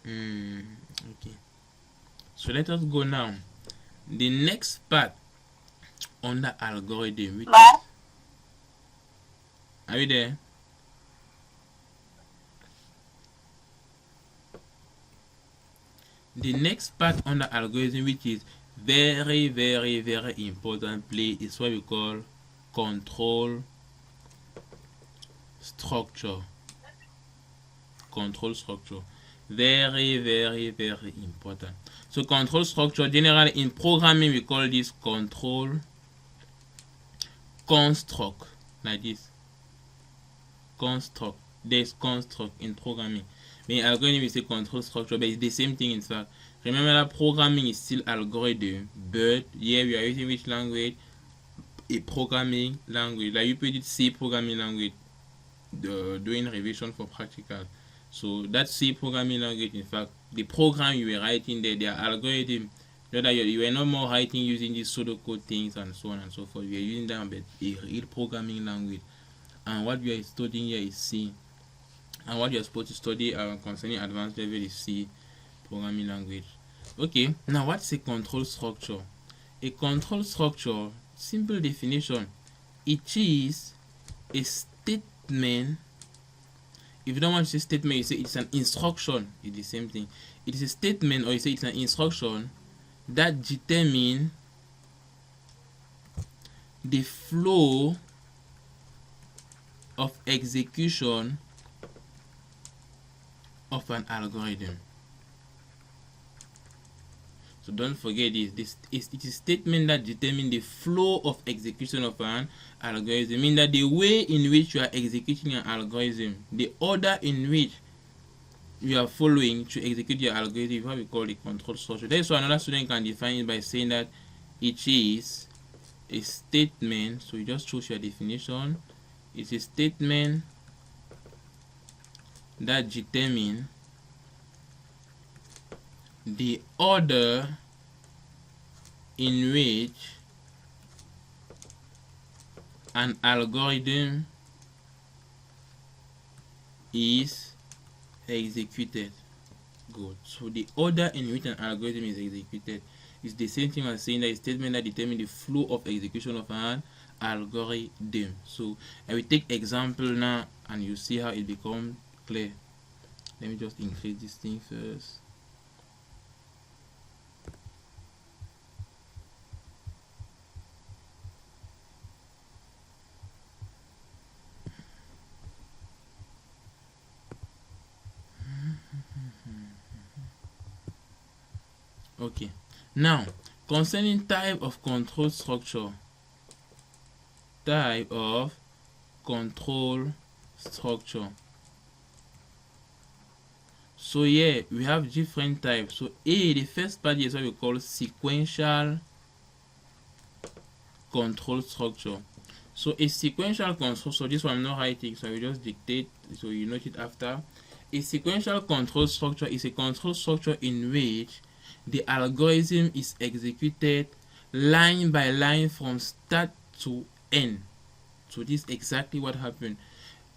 Okay. So let us go now. The next part on the algorithm, which is, are you there? The next part on the algorithm, which is very important play, is what we call control structure. Control structure. Very important. So control structure, generally in programming we call this control construct, like this. Construct. There's construct in programming. But in algorithm we say control structure, but it's the same thing in fact. Remember that programming is still algorithm, but here we are using which language? A programming language. Like you put it C programming language doing revision for practical. So that C programming language, in fact, the program you were writing there, their algorithm, that you were no more writing using these pseudocode things and so on and so forth. You are using that, but a real programming language. And what you are studying here is C. And what you are supposed to study concerning advanced level is C programming language. Okay, now what's a control structure? A control structure, simple definition, it is a statement. If you don't want to say statement, you say it's an instruction. It's the same thing. It is a statement, or you say it's an instruction that determines the flow of execution of an algorithm. So don't forget this. It is a statement that determines the flow of execution of an algorithm. Meaning that the way in which you are executing an algorithm, the order in which you are following to execute your algorithm is what we call the control structure. That is why another student can define it by saying that it is a statement. So you just choose your definition. It's a statement that determines the order in which an algorithm is executed. Good. So the order in which an algorithm is executed is the same thing as saying that a statement that determines the flow of execution of an algorithm. So I will take example now and you see how it becomes clear. Let me just increase this thing first. Okay, now concerning type of control structure. Type of control structure. So here we have different types. So the first part is what we call sequential control structure. So a sequential control, so this one I'm not writing, so I will just dictate so you note it after. A sequential control structure is a control structure in which the algorithm is executed line by line from start to end. So this is exactly what happened.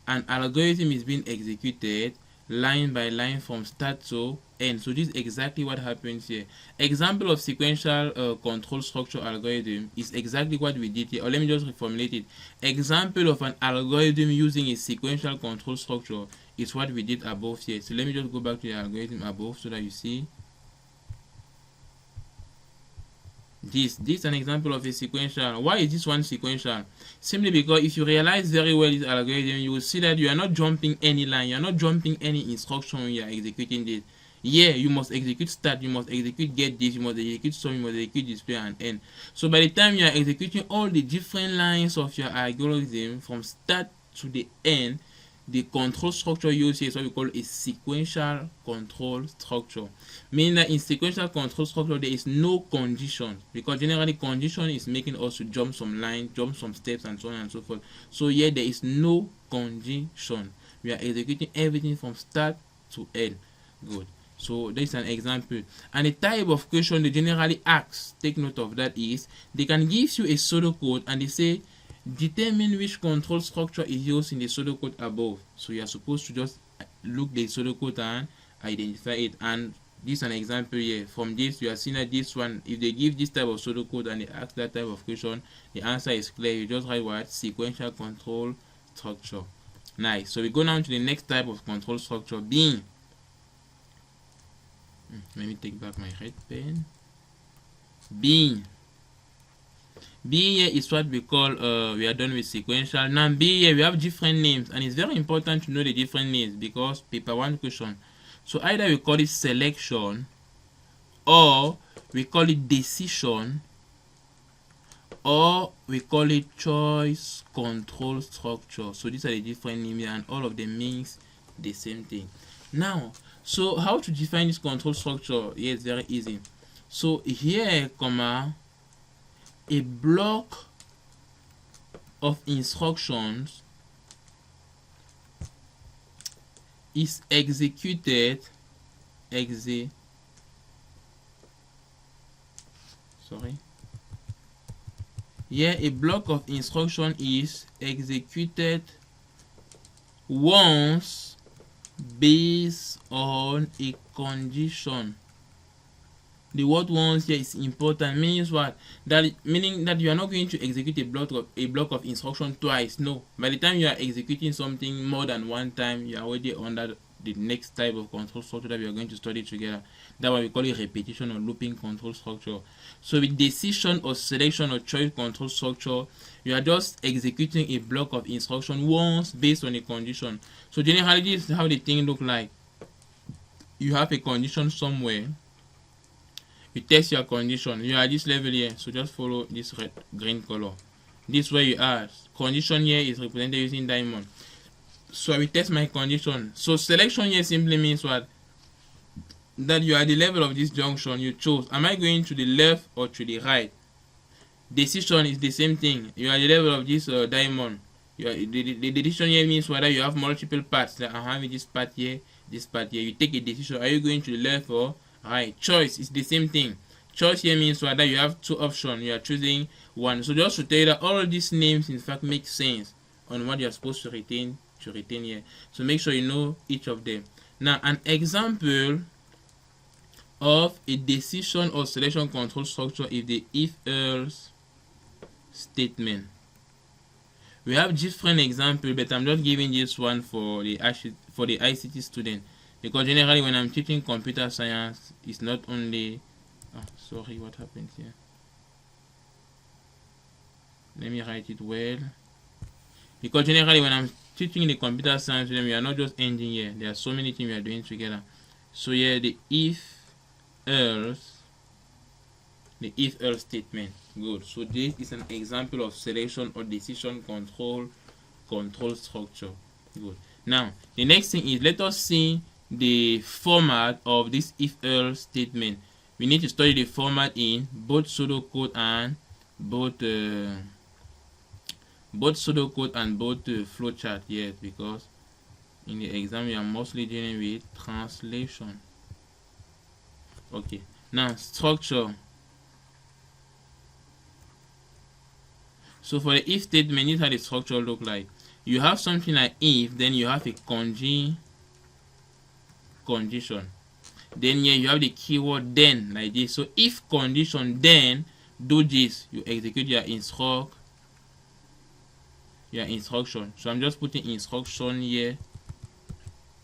An algorithm is being executed line by line from start to end. So this is exactly what happens here. Example of sequential control structure algorithm is exactly what we did here. Or let me just reformulate it. Example of an algorithm using a sequential control structure is what we did above here. So let me just go back to the algorithm above so that you see. This is an example of a sequential. Why is this one sequential? Simply because if you realize very well this algorithm, you will see that you are not jumping any line, you are not jumping any instruction when you are executing this. Yeah, you must execute start, you must execute get this, you must execute sum, you must execute display and end. So by the time you are executing all the different lines of your algorithm from start to the end, the control structure used here is what we call a sequential control structure. Meaning that in sequential control structure there is no condition, because generally condition is making us to jump some line, jump some steps and so on and so forth. So here there is no condition. We are executing everything from start to end. Good. So this is an example. And the type of question they generally ask, take note of that, is they can give you a pseudocode and they say determine which control structure is used in the pseudocode above. So you are supposed to just look the pseudocode and identify it. And this is an example here. From this, you are seeing that this one, if they give this type of pseudocode and they ask that type of question, the answer is clear. You just write what? Sequential control structure. Nice. So we go now to the next type of control structure, being. Let me take back my red pen. Being. Being here is what we call, we are done with sequential. Now being here, we have different names, and it's very important to know the different names because paper 1 question. So either we call it selection, or we call it decision, or we call it choice control structure. So these are the different names, and all of them means the same thing. Now, so how to define this control structure? Yeah, it's very easy. So here, comma, a block of instructions is executed Here a block of instruction is executed once based on a condition. The word once here is important. Means what? Meaning that you are not going to execute a block of instruction twice. No. By the time you are executing something more than one time, you are already under the next type of control structure that we are going to study together. That's why we call it repetition or looping control structure. So with decision or selection or choice control structure, you are just executing a block of instruction once based on a condition. So generally, this is how the thing look like. You have a condition somewhere. You test your condition. You are at this level here, so just follow this green color. This where you are. Condition here is represented using diamond. So I will test my condition. So selection here simply means what? That you are at the level of this junction. You chose. Am I going to the left or to the right? Decision is the same thing. You are at the level of this diamond. The decision here means whether you have multiple paths. Like I'm having this path here, this path here. You take a decision. Are you going to the left or right? Choice is the same thing. Choice here means whether you have two options. You are choosing one. So just to tell you that all of these names in fact make sense on what you are supposed to retain here. So make sure you know each of them. Now an example of a decision or selection control structure is the if-else statement. We have different examples, but I'm just giving this one for the ICT student, because generally when I'm teaching computer science, it's not only sorry, what happened here? Let me write it well. Because generally when I'm teaching the computer science, we are not just ending here. There are so many things we are doing together. So here the if-else statement. Good. So this is an example of selection or decision control structure. Good. Now the next thing is, let us see the format of this if-else statement. We need to study the format in both pseudocode and both flowchart. Yes, because in the exam we are mostly dealing with translation. Okay. Now structure. So for the if statement, this is how the structure look like. You have something like if, then you have a condition. Then here you have the keyword then, like this. So if condition, then do this. You execute your instruction. So I'm just putting instruction here.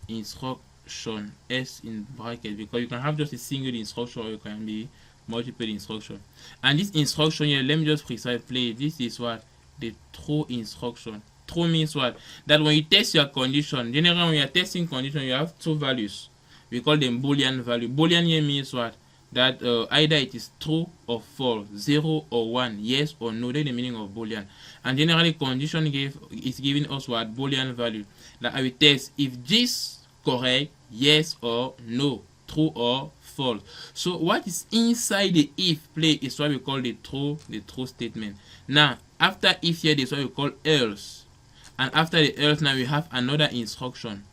Instruction S in bracket, because you can have just a single instruction or you can be multiple instruction. And this instruction here, let me just play. This is what? The true instruction. True means what? That when you test your condition, generally when you are testing condition, you have two values. We call them Boolean value. Boolean here means what? That either it is true or false, 0 or 1, yes or no. That's the meaning of Boolean. And generally condition is giving us what? Boolean value. Like I will test if this correct, yes or no, true or false. So what is inside the if play is what we call the true statement. Now after if here, this is what we call else. And after the else, now we have another instruction.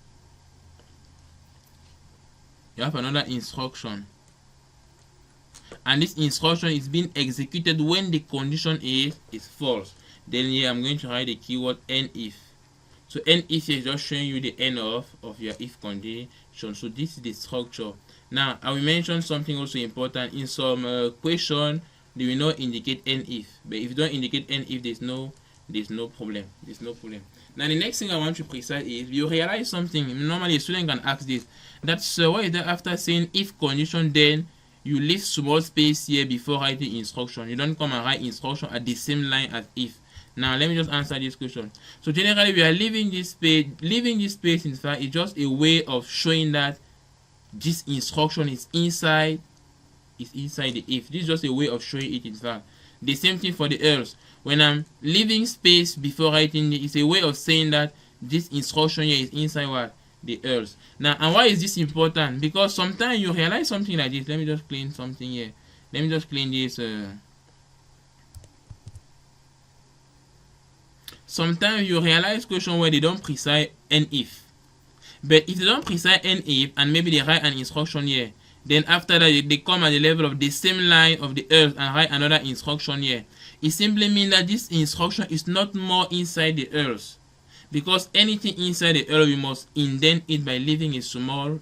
You have another instruction. And this instruction is being executed when the condition is false. Then here I'm going to write the keyword and if. So end if here is just showing you the end of your if condition. So this is the structure. Now I will mention something also important. In some question they will not indicate end if, but if you don't indicate end if, there's no problem. Now the next thing I want to precise is you realize something. Normally a student can ask this, that's why is that after saying if condition, then you leave small space here before writing instruction. You don't come and write instruction at the same line as if. Now let me just answer this question. So generally we are leaving this space. Leaving this space, in fact, is just a way of showing that this instruction is inside the if. This is just a way of showing it, in fact. The same thing for the else. When I'm leaving space before writing it, it's a way of saying that this instruction here is inside what? The else. Now, and why is this important? Because sometimes you realize something like this. Let me just clean something here. Let me just clean this. Sometimes you realize question where they don't precise an if. But if they don't precise an if and maybe they write an instruction here, then after that they come at the level of the same line of the else and write another instruction here. It simply means that this instruction is not more inside the else. Because anything inside the else, we must indent it by leaving a small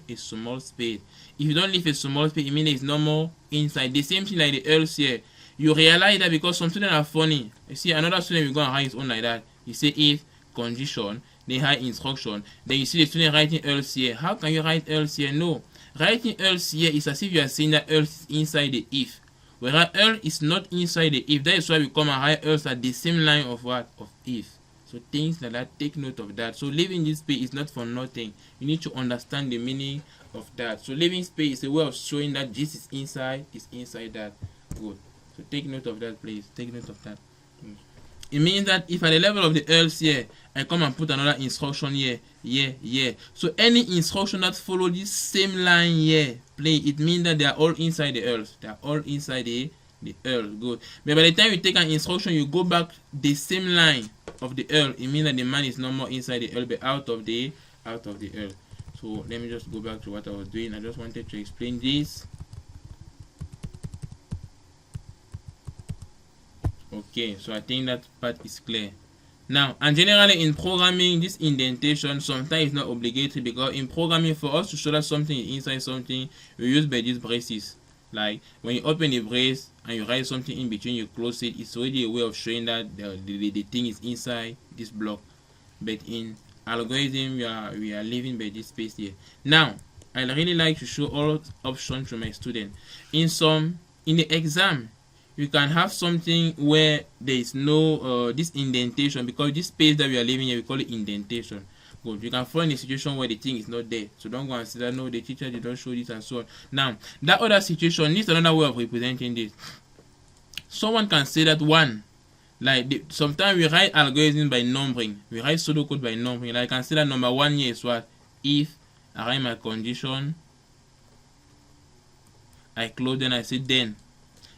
space. If you don't leave a small space, it means it's no more inside. The same thing like the else here. You realize that because some students are funny. You see another student will go and write his own like that. You say if condition, then write instruction. Then you see the student writing else here. How can you write else here? No. Writing else here is as if you are saying that else is inside the if. Whereas else is not inside the if. That is why we come and write else at the same line of what? Of if. So things like that, take note of that. So leaving this space is not for nothing. You need to understand the meaning of that. So leaving space is a way of showing that this is inside that. Good. So take note of that, please. Take note of that. It means that if at the level of the else here, I come and put another instruction here. So any instruction that follow this same line here, it means that they are all inside the else. They are all inside the else. Good. But by the time you take an instruction, you go back the same line of the else. It means that the man is no more inside the else, but out of the else. So let me just go back to what I was doing. I just wanted to explain this. Okay, so I think that part is clear. Now, and generally in programming, this indentation sometimes is not obligatory, because in programming, for us to show that something is inside something, we use by these braces. Like when you open the brace and you write something in between, you close it, it's already a way of showing that the thing is inside this block. But in algorithm, we are leaving by this space here. Now, I really like to show all options to my student. In the exam, you can have something where there is no this indentation, because this space that we are leaving here, we call it indentation. Good. You can find a situation where the thing is not there, so don't go and say that no, the teacher did not show this and so on. Now, that other situation needs another way of representing this. Someone can say that one, like sometimes we write algorithm by numbering, we write pseudocode by numbering. Like I can say that number 1 here is what? If I write my condition, I close, then I say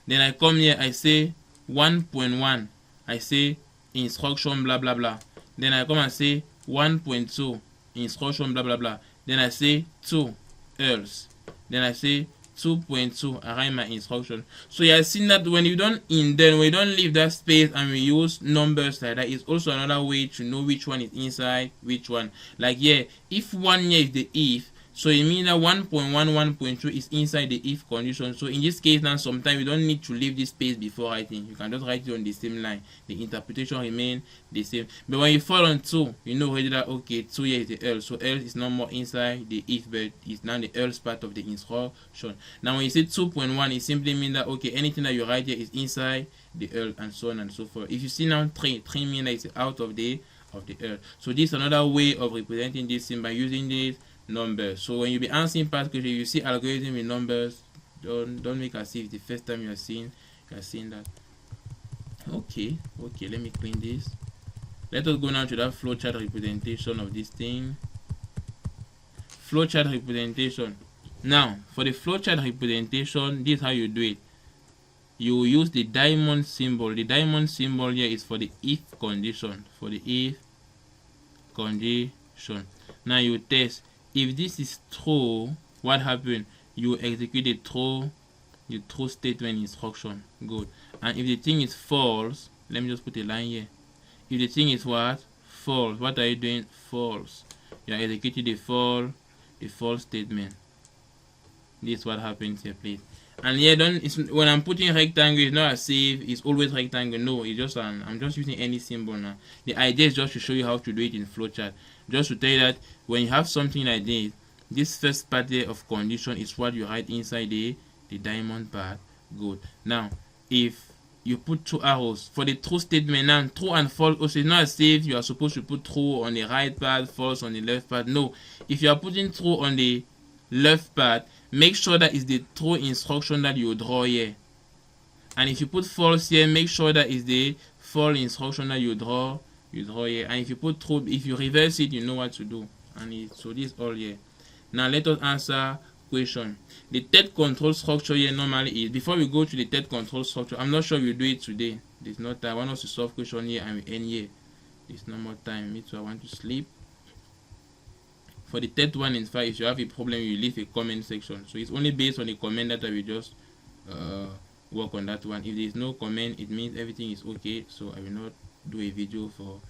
then I come here, I say 1.1, I say instruction blah blah blah. Then I come and say 1.2 instruction blah blah blah. Then I say 2 else. Then I say 2.2, I write my instruction. So you have seen that when you don't indent, when you don't leave that space and we use numbers like that, it's also another way to know which one is inside which one. Like here, if 1 here is the if, so it means that 1.1, 1.2 is inside the if condition. So in this case now, sometimes you don't need to leave this space before writing. You can just write it on the same line. The interpretation remains the same. But when you fall on 2, you know already that okay, 2 here is the else. So else is no more inside the if, but it's now the else part of the instruction. Now when you say 2.1, it simply means that okay, anything that you write here is inside the else, and so on and so forth. If you see now 3 means that it's out of the else. So this is another way of representing this thing by using this numbers. So when you be answering past questions, you see algorithm in numbers, don't make as if the first time you are seeing that. Okay, let me clean this. Let us go now to that flowchart representation of this thing. Flowchart representation. Now for the flowchart representation, this is how you do it. You use the diamond symbol. The diamond symbol here is for the if condition. Now you test. If this is true, what happened? You execute the true statement instruction. Good. And if the thing is false, let me just put a line here. If the thing is what? false. What are you doing? False. You are executing the false statement. This is what happens here, please. And here, when I'm putting rectangle, it's not as if it's always rectangle. No, it's just I'm just using any symbol now. The idea is just to show you how to do it in flowchart. Just to tell you that when you have something like this first part there of condition is what you write inside the diamond part. Good. Now, if you put two arrows for the true statement, now true and false also, it's not as if you are supposed to put true on the right part, false on the left part. No, if you are putting true on the left part, make sure that is the true instruction that you draw here. And if you put false here, make sure that is the false instruction that you draw here. And if you put true, if you reverse it, you know what to do. And so this all here. Now let us answer question. The third control structure here normally is, before we go to the third control structure, I'm not sure we'll do it today. There's no time. I want us to solve question here and we end here. There's no more time. Me too, I want to sleep. For the third one, in fact, if you have a problem, you leave a comment section. So it's only based on the comment that I will just work on that one. If there is no comment, it means everything is okay. So I will not do a video for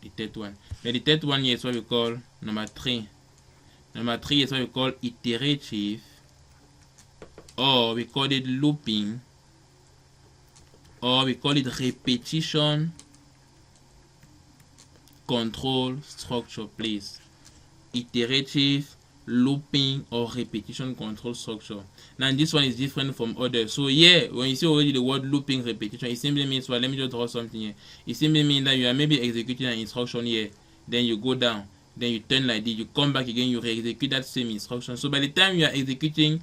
the third one. Then the third one here is what we call number 3. Number 3 is what we call iterative, or we call it looping, or we call it repetition control structure, please. Iterative, looping, or repetition control structure. Now this one is different from others. So yeah, when you see already the word looping, repetition, it simply means, well, let me just draw something here. It simply means that you are maybe executing an instruction here, then you go down, then you turn like this, you come back again, you re-execute that same instruction. So by the time you are executing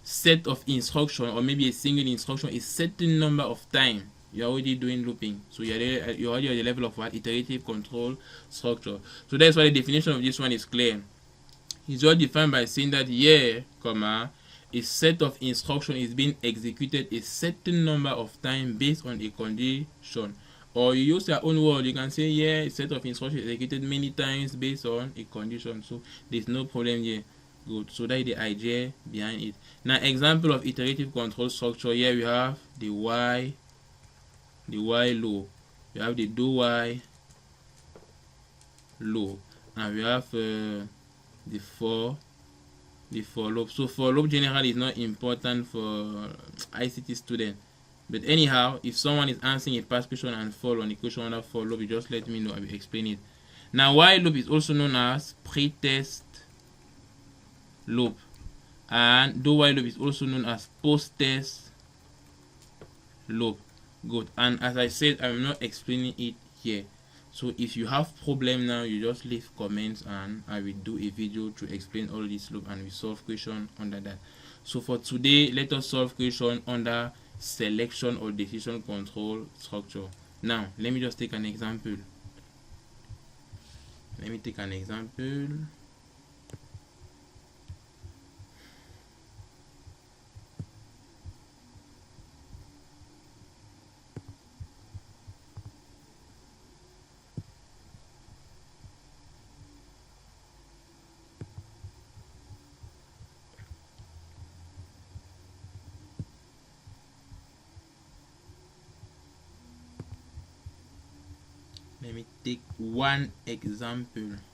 set of instruction, or maybe a single instruction, a certain number of time, you're already doing looping. So you're already at the level of what? Iterative control structure. So that's why the definition of this one is clear. It's all defined by saying that here, comma, a set of instruction is being executed a certain number of time based on a condition. Or you use your own word, you can say, yeah, a set of instructions executed many times based on a condition. So there's no problem here. Good. So that's the idea behind it. Now, example of iterative control structure, here we have the while loop. We have the do while loop. And we have the for loop. So for loop generally is not important for ICT student. But anyhow, if someone is answering a past question and fall on the question under for loop, you just let me know, I will explain it. Now, while loop is also known as pre-test loop, and do while loop is also known as post-test loop. Good. And as I said, I'm not explaining it here. So if you have problem now, you just leave comments and I will do a video to explain all this loop and we solve question under that. So for today, let us solve question under selection or decision control structure. Now let me just take an example. Let me take one example.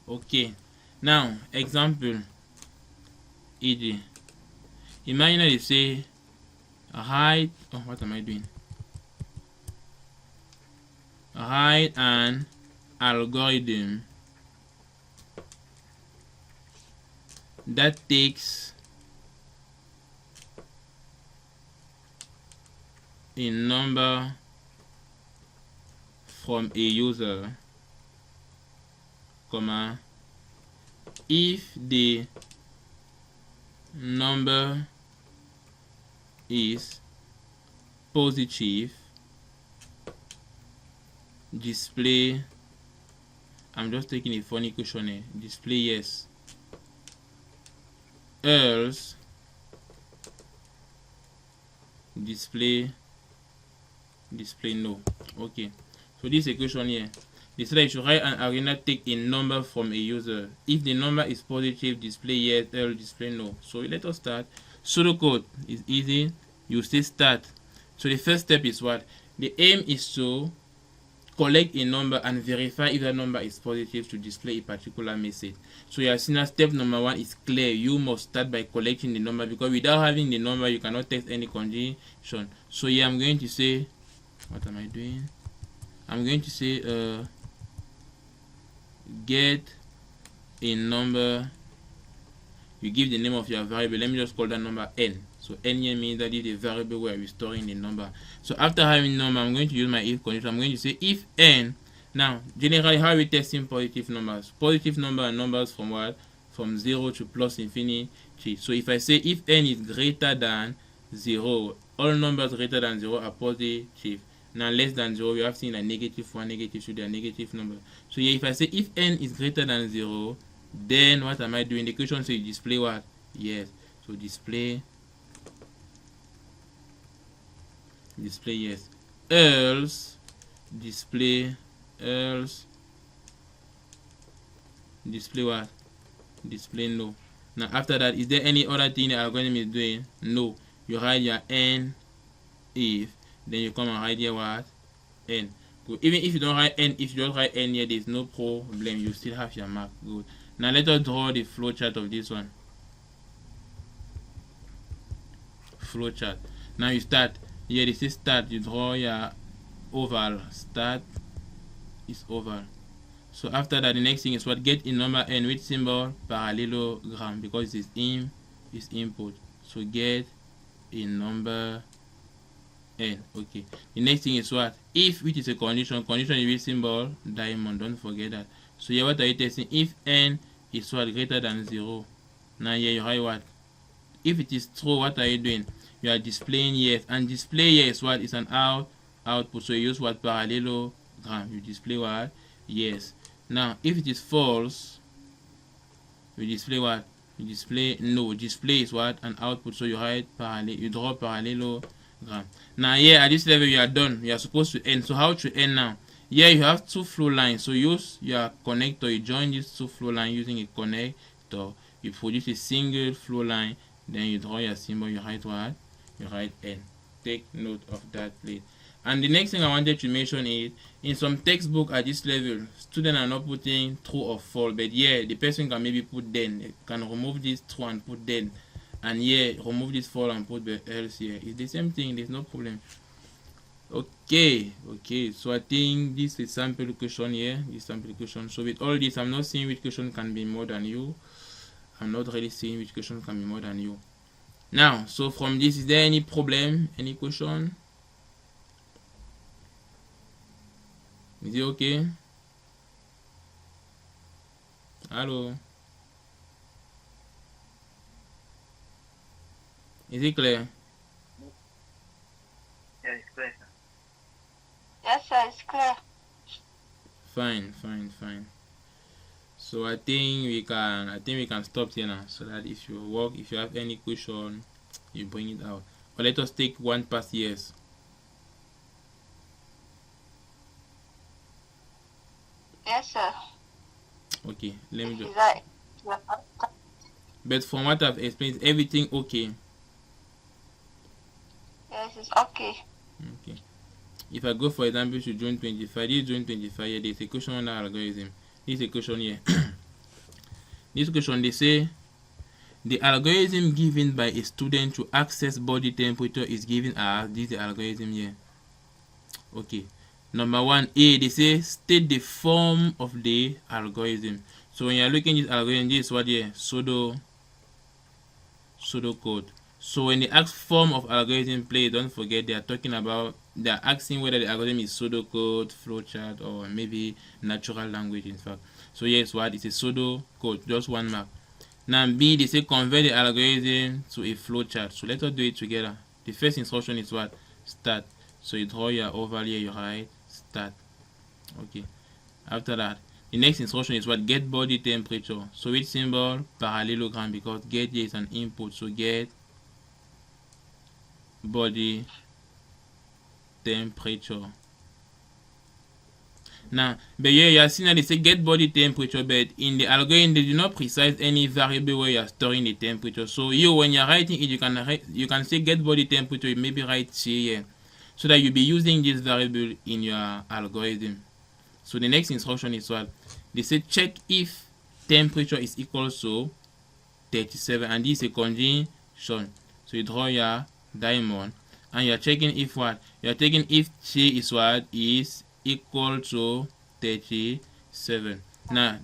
Okay, now example e.g. imagine that you say write, what am I doing? Write an algorithm that takes a number from a user, comma, if the number is positive, display, I'm just taking a funny question here, display yes, else display no. Okay, so this equation here, they say that you should write an arena take a number from a user. If the number is positive, display yes, else display no. So let us start. Pseudocode is easy. You say start. So the first step is what? The aim is to collect a number and verify if that number is positive to display a particular message. So you have seen that step number 1 is clear. You must start by collecting the number, because without having the number you cannot test any condition. So here I'm going to say, what am I doing? I'm going to say get a number. You give the name of your variable. Let me just call that number n. So n here means that is a variable where we're storing the number. So after having number, I'm going to use my if condition. I'm going to say if n. Now generally, how are we testing positive numbers? Positive number are numbers from what? From 0 to plus infinity. So if I say if n is greater than 0, all numbers greater than 0 are positive. Now less than 0, we have seen a negative 1, negative 2, they are negative number. So here if I say if n is greater than 0, then what am I doing? The question says display what? Yes. So display yes. Else display what? Display no. Now after that, is there any other thing the algorithm is doing? No. You write your n if, then you come and write here what? N. Good. Even if you don't write n, if you don't write n here, there's no problem. You still have your mark. Good. Now let us draw the flowchart of this one. Flowchart. Now you start. Here this is start. You draw your oval. Start is oval. So after that, the next thing is what? Get a number n with symbol parallelogram, because this is input. So get a number n. Okay. The next thing is what? If, which is a condition. Condition is with symbol diamond. Don't forget that. So here what are you testing? If n is what? Greater than 0. Now here you write what? If it is true, what are you doing? You are displaying yes. And display yes what? Is an output. So you use what? Parallelogram. You display what? Yes. Now if it is false, you display what? You display no. Display is what? An output. So you write parallel. You draw parallelogram. Now here at this level you are done. You are supposed to end. So how to end now? Here you have two flow lines. So use your connector. You join these two flow lines using a connector. You produce a single flow line. Then you draw your symbol. You write what? You write n. Take note of that, please. And the next thing I wanted to mention is, in some textbook at this level, students are not putting true or false, but yeah, the person can maybe put then. They can remove this true and put then, and yeah, remove this false and put the else here. It's the same thing. There's no problem. Okay. So I think this is sample question here. This sample question. So with all this, I'm not seeing which question can be more than you. I'm not really seeing which question can be more than you. Now, so from this, is there any problem? Any question? Is it okay? Hello? Is it clear? Yeah, it's clear. Yes, sir, it's clear. Fine. So I think we can stop here now, so that if you have any question, you bring it out. But let us take one past years. Yes, sir. Okay, let me just. Right. But from what I've explained, everything okay? Yes, it's okay. Okay. If I go for example to June 25, this June 25 here, there's a question on the algorithm. This is a question here. This question, they say the algorithm given by a student to access body temperature is given as this is the algorithm here. Okay. Number 1A, they say state the form of the algorithm. So when you're looking at this algorithm, this is what here, pseudocode. So when they ask form of algorithm, please don't forget they are asking whether the algorithm is pseudocode, flowchart, or maybe natural language, in fact. So yes, what is a pseudocode? Just one mark. Now B, they say convert the algorithm to a flowchart. So let us do it together. The first instruction is what? Start. So you draw your oval here, you write start. Okay. After that, the next instruction is what? Get body temperature. So with symbol parallelogram, because get here is an input. So get body temperature. Now, but here you are seeing that they say get body temperature, but in the algorithm they do not precise any variable where you are storing the temperature. So when you are writing it, you can say get body temperature. You maybe write C here, so that you'll be using this variable in your algorithm. So the next instruction is what? They say check if temperature is equal to 37, and this is a condition. So you draw your diamond and you're checking if what? You're checking if T is what? Is equal to 37. Now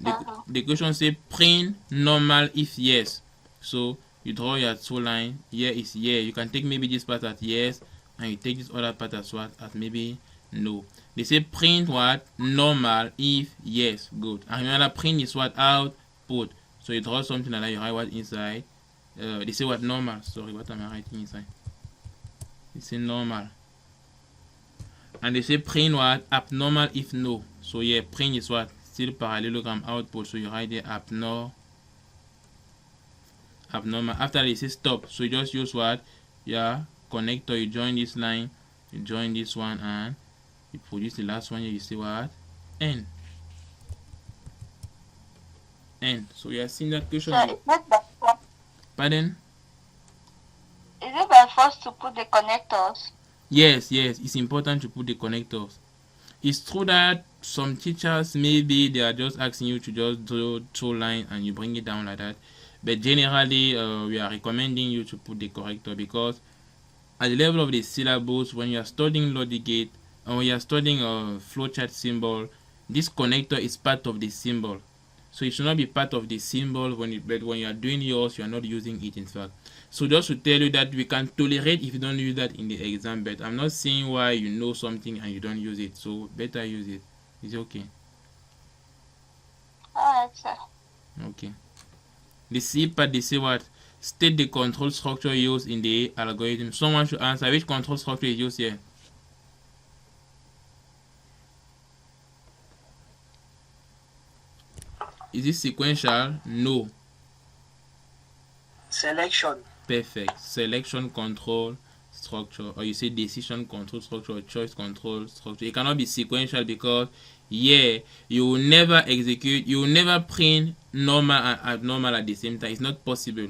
the question say print normal if yes. So you draw your two line. Here is yeah. You can take maybe this part as yes, and you take this other part as what? As maybe no. They say print what? Normal if yes. Good. And remember print is what? Output. So you draw something like that, you write what inside. They say what? Normal. Sorry, what am I writing inside? They say normal. And they say print what? Abnormal if no. So yeah, print is what? Still parallelogram output. So you write the abnormal. After they say stop. So you just use what? Yeah, connector. You join this line, you join this one, and you produce the last one here. You see what? N. So you are seeing that question. So is it by force? Pardon? Is it by force to put the connectors? Yes, it's important to put the connectors. It's true that some teachers maybe they are just asking you to just draw two lines and you bring it down like that. But generally, we are recommending you to put the corrector, because at the level of the syllabus, when you are studying logic gate and when you are studying a flowchart symbol, this connector is part of the symbol. So it should not be part of the symbol but when you are doing yours, you are not using it in fact. So just to tell you that we can tolerate if you don't use that in the exam, but I'm not seeing why you know something and you don't use it. So better use it. Is it okay? Alright, sir. Okay. The C part, they say what? State the control structure used in the algorithm. Someone should answer which control structure is used here. Is it sequential? No. Selection. Perfect. Selection control structure, or you say decision control structure or choice control structure. It cannot be sequential because yeah, you will never execute, you will never print normal and abnormal at the same time. It's not possible.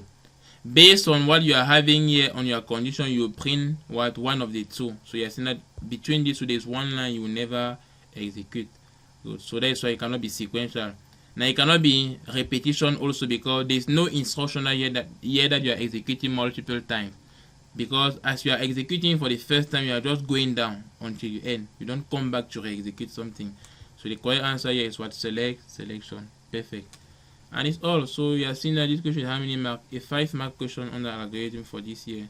Based on what you are having here on your condition, you will print what? One of the two. So you are saying that between these two there's one line you will never execute. Good. So that's why it cannot be sequential. Now it cannot be repetition also, because there's no instruction here that you are executing multiple times. Because as you are executing for the first time, you are just going down until you end. You don't come back to re-execute something. So the correct answer here is what? Selection. Perfect. And it's all. So you are seeing that this question, how many marks? A 5-mark question on the algorithm for this year.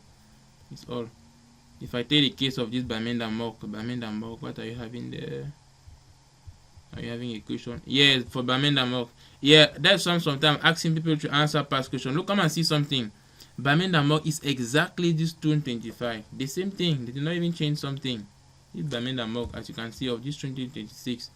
It's all. If I take the case of this Bamenda-Mock, what are you having there? Are you having a question? Yes, for Bamenda-Mock. Yeah, that's sometimes asking people to answer past question. Look, come and see something. Bamenda-Mock is exactly this 2025. The same thing. They did not even change something. This Bamenda-Mock, as you can see, of this 2026.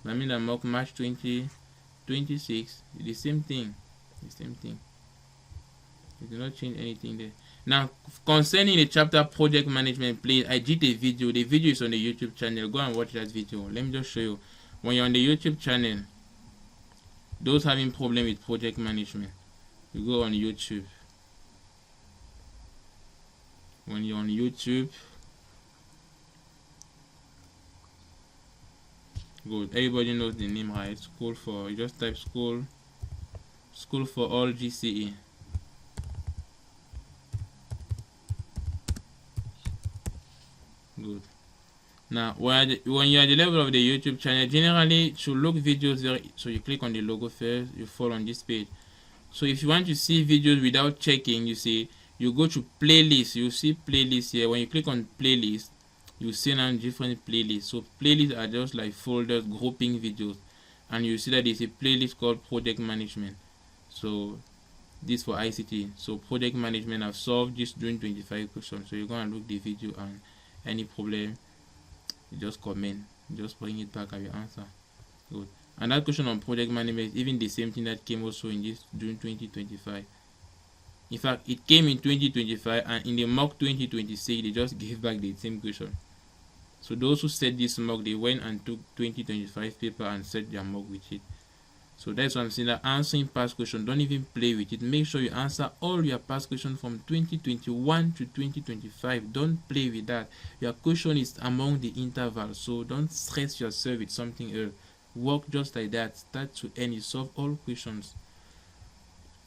Bamenda-Mock March 2026. The same thing. They did not change anything there. Now, concerning the chapter project management, please, I did a video. The video is on the YouTube channel. Go and watch that video. Let me just show you. When you're on the YouTube channel, those having problem with project management, you go on YouTube. When you're on YouTube, good. Everybody knows the name, right? You just type school for all GCE. Good. Now, when you're at the level of the YouTube channel, generally to look videos there, so you click on the logo first, you fall on this page. So if you want to see videos without checking, you see, you go to playlist. You see playlist here. When you click on playlist, you see now different playlists. So playlists are just like folders grouping videos, and you see that there's a playlist called project management. So this for ICT. So project management, I've solved this June 25 question. So you're gonna look the video, and any problem, you just comment, just bring it back at your answer. Good. And that question on project management is even the same thing that came also in this June 2025. In fact, it came in 2025, and in the mock 2026, they just gave back the same question. So those who set this mock, they went and took 2025 paper and set their mock with it. So that's why I'm saying that answering past question, don't even play with it. Make sure you answer all your past questions from 2021 to 2025. Don't play with that. Your question is among the intervals, so don't stress yourself with something else. work just like that, start to end. You solve all questions.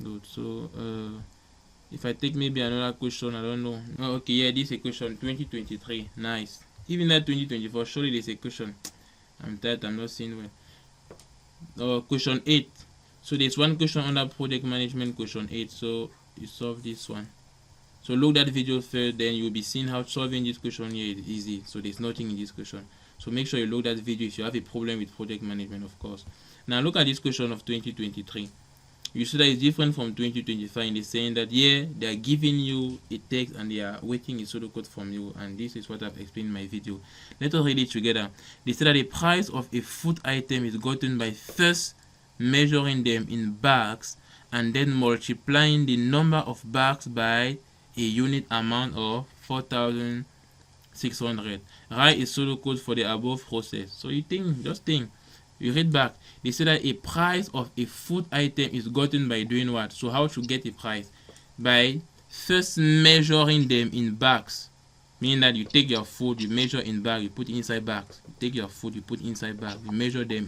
Good. So if I take maybe another question, I don't know. Oh, okay, yeah, this is a question 2023. Nice. Even that 2024, surely there's a question. I'm tired, I'm not seeing well. Question 8. So there's one question under project management, question 8. So you solve this one. So look that video first, then you'll be seeing how solving this question here is easy. So there's nothing in this question. So make sure you look that video if you have a problem with project management, of course. Now look at this question of 2023. You see that it's different from 2025 in the saying that, yeah, they are giving you a text and they are waiting a pseudocode from you, and this is what I've explained in my video. Let us read it together. They say that the price of a food item is gotten by first measuring them in bags and then multiplying the number of bags by a unit amount of 4,600. Write a pseudocode for the above process. So you think, just think. You read back. They say that a price of a food item is gotten by doing what? So how to get a price? By first measuring them in bags. Meaning that you take your food, you measure in bags, you put inside bags. You take your food, you put inside bags. You measure them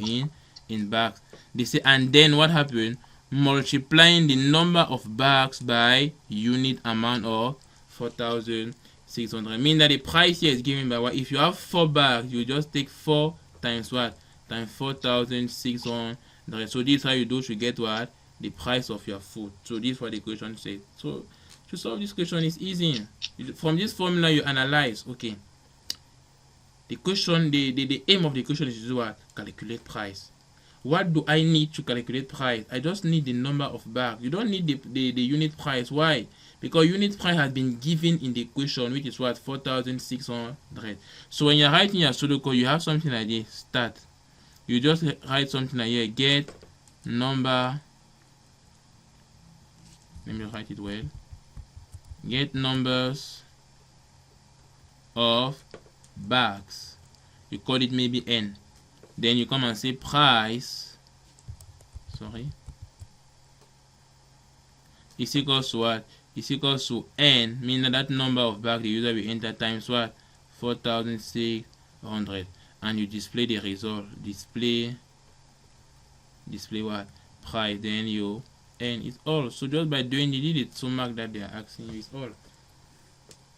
in bags. They say, and then what happened? Multiplying the number of bags by unit amount of 4,600. Meaning that the price here is given by what? If you have 4 bags, you just take 4 times what? Times 4,600. So this is how you do to get what? The price of your food. So this is what the question says. So to solve this question is easy. From this formula you analyze. Okay. The question, the aim of the question is to do what? Calculate price. What do I need to calculate price? I just need the number of bags. You don't need the unit price. Why? Because unit price has been given in the question, which is what? 4,600. So when you're writing your pseudocode, you have something like this. Start. You just write something like here. Get number. Let me write it well. Get numbers of bags. You call it maybe N. Then you come and say price. Sorry. Is equals to what? Is equals to N, meaning that number of bags the user will enter times what? 4,600. And you display the result. Display what? Price. Then you N is all. So just by doing the sum mark that they are asking you is all.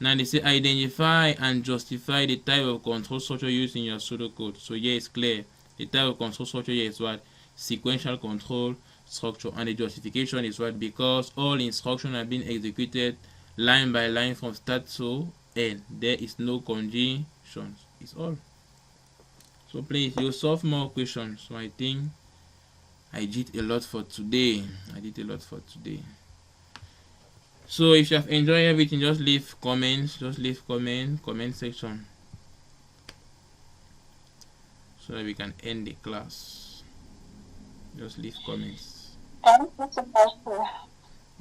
Now they say identify and justify the type of control structure used in your pseudocode. So here it's clear. The type of control structure here is what? Sequential control structure. And the justification is what? Because all instructions have been executed line by line from start to end. There is no conditions. It's all. So please, you solve more questions. So I think I did a lot for today. So if you have enjoyed everything, just leave comments. Comment section, so that we can end the class. Just leave comments. Thank you so much, sir.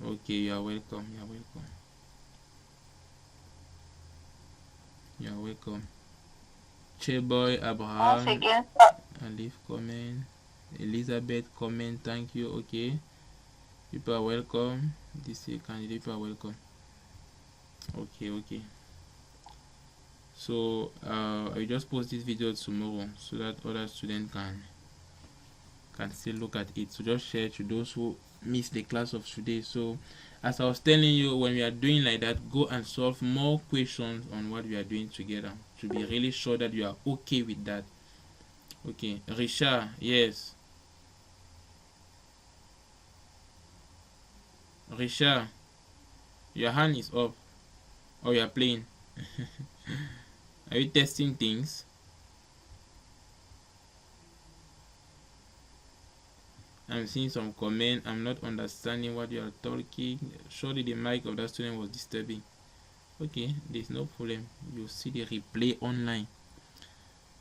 Okay, you're welcome. Cheboy Once Abraham, again, sir. and leave comment. Elizabeth, comment. Thank you. Okay, people are welcome. This candidate, people are welcome. Okay. So I will just post this video tomorrow so that other students can still look at it. So just share to those who missed the class of today. So as I was telling you, when we are doing like that, go and solve more questions on what we are doing together to be really sure that you are okay with that. Okay, Richard, yes. Richard, your hand is up. Or you are playing. Are you testing things? I'm seeing some comment. I'm not understanding what you are talking. Surely the mic of that student was disturbing. Okay, there's no problem. You'll see the replay online.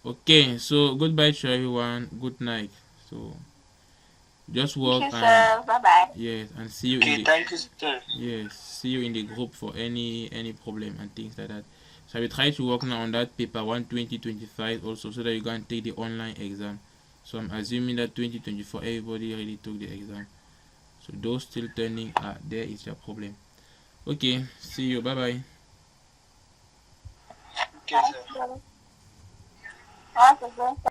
Okay, so goodbye to everyone. Good night. So just work. Thank you, sir. Bye-bye. Yes, and see you Okay, in the thank you, sir. yes, see you in the group for any problem and things like that. So I will try to work now on that paper 1 2025 also, so that you can take the online exam. So I'm assuming that 2024 everybody already took the exam. So those still turning, there is your problem. Okay, see you. Bye bye. Okay, sir. Once again,